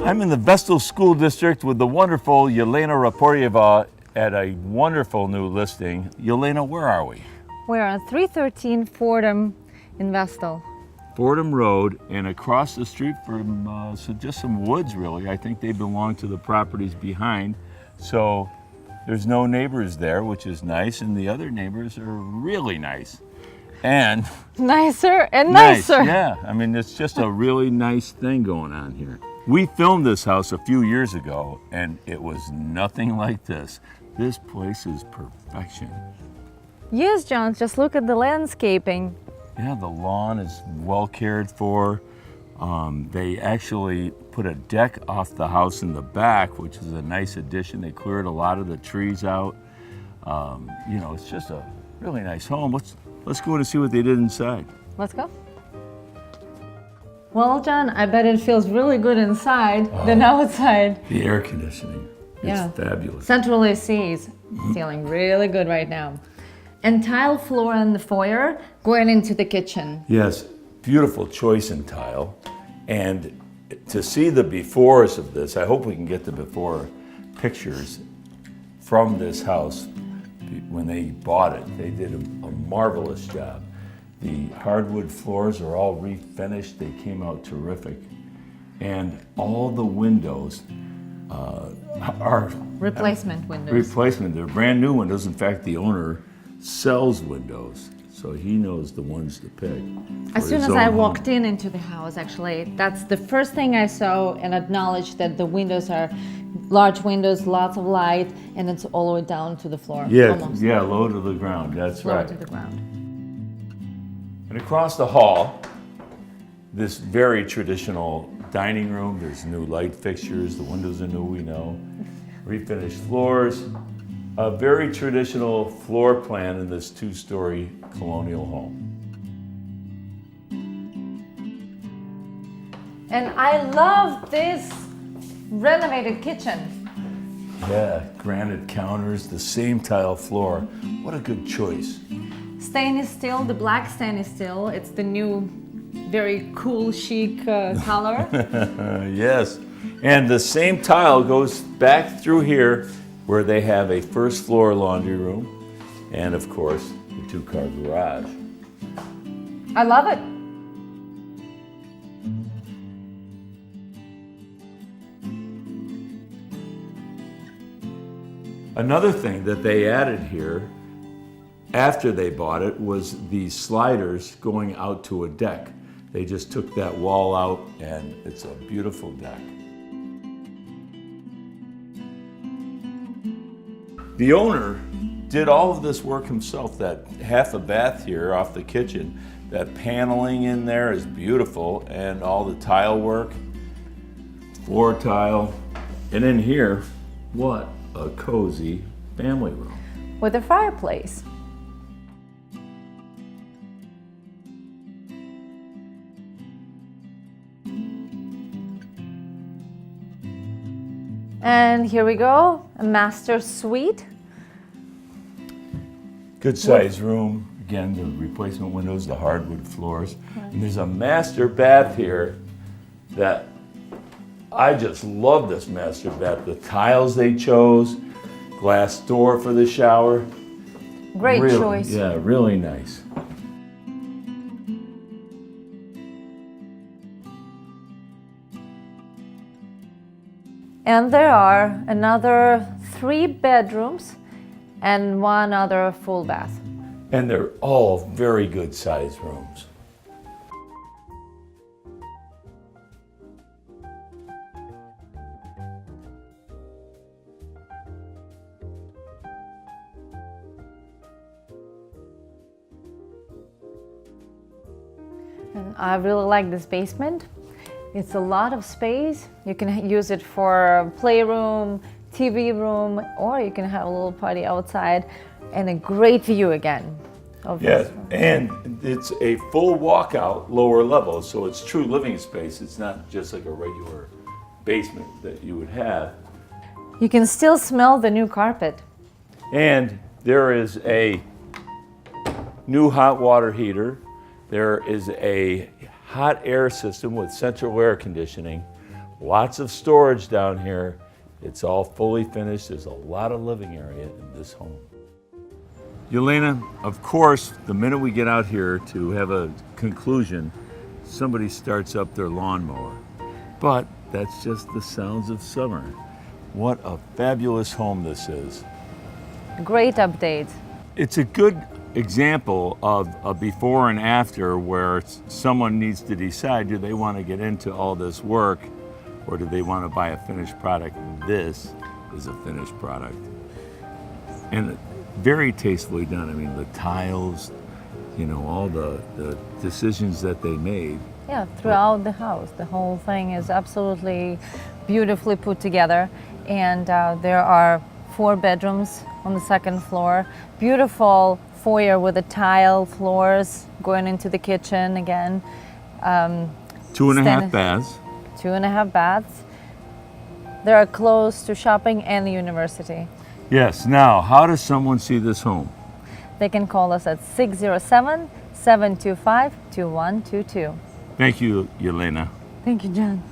I'm in the Vestal School District with the wonderful Yelena Raporjeva at a wonderful new listing. Yelena, where are we? We're on 313 Fordham in Vestal. Fordham Road, and across the street from so just some woods, really. I think they belong to the properties behind. So there's no neighbors there, which is nice, and the other neighbors are really nice. And Nicer and nicer. Yeah, I mean, it's just a really nice thing going on here. We filmed this house a few years ago, and it was nothing like this. This place is perfection. Yes, John, just look at the landscaping. Yeah, the lawn is well cared for. They actually put a deck off the house in the back, which is a nice addition. They cleared a lot of the trees out. You know, it's just a really nice home. Let's go and see what they did inside. Let's go. Well, John, I bet it feels really good inside than outside. The air conditioning, it's fabulous. Central AC is feeling really good right now. And tile floor in the foyer going into the kitchen. Yes, beautiful choice in tile. And to see the befores of this, I hope we can get the before pictures from this house. When they bought it, they did a marvelous job. The hardwood floors are all refinished. They came out terrific. And all the windows are replacement windows. Replacement, they're brand new windows. In fact, the owner sells windows, so he knows the ones to pick. As soon as I walked into the house, actually, that's the first thing I saw and acknowledged that the windows are large windows, lots of light, and it's all the way down to the floor. Yeah, almost. yeah, low to the ground, that's Low right. to the ground. And across the hall, this very traditional dining room. There's new light fixtures, the windows are new, we know. Refinished floors. A very traditional floor plan in this two-story colonial home. And I love this renovated kitchen. Yeah, granite counters, the same tile floor. What a good choice. Stainless steel, the black stainless steel. It's the new, very cool, chic color. Yes, and the same tile goes back through here where they have a first floor laundry room and, of course, the two-car garage. I love it. Another thing that they added here after they bought it was these sliders going out to a deck. They just took that wall out and it's a beautiful deck. The owner did all of this work himself. That half a bath here off the kitchen, that paneling in there is beautiful, and all the tile work, floor tile, and in here, what a cozy family room. With a fireplace. And here we go, a master suite. Good size room. Again, the replacement windows, the hardwood floors. And there's a master bath here that I just love this master bath. The tiles they chose, glass door for the shower. Great choice. Yeah, really nice. And there are another 3 bedrooms and 1 other full bath. And they're all very good sized rooms. And I really like this basement. It's a lot of space. You can use it for a playroom, TV room, or you can have a little party outside, and a great view again. Yes, and it's a full walkout lower level, so it's true living space. It's not just like a regular basement that you would have. You can still smell the new carpet. And there is a new hot water heater. There is a hot air system with central air conditioning, Lots of storage down here. It's all fully finished. There's a lot of living area in this home. Yelena, of course, the minute we get out here to have a conclusion, somebody starts up their lawnmower. But that's just the sounds of summer. What a fabulous home this is. Great update. It's a good example of a before and after where someone needs to decide, do they want to get into all this work or do they want to buy a finished product? This is a finished product. And very tastefully done. I mean, the tiles, you know, all the decisions that they made. Yeah, throughout the house. The whole thing is absolutely beautifully put together. And there are 4 bedrooms on the second floor. Beautiful foyer with the tile floors going into the kitchen again. 2.5 baths. 2.5 baths. They are close to shopping and the university. Yes. Now, how does someone see this home? They can call us at 607-725-2122. Thank you, Yelena. Thank you, John.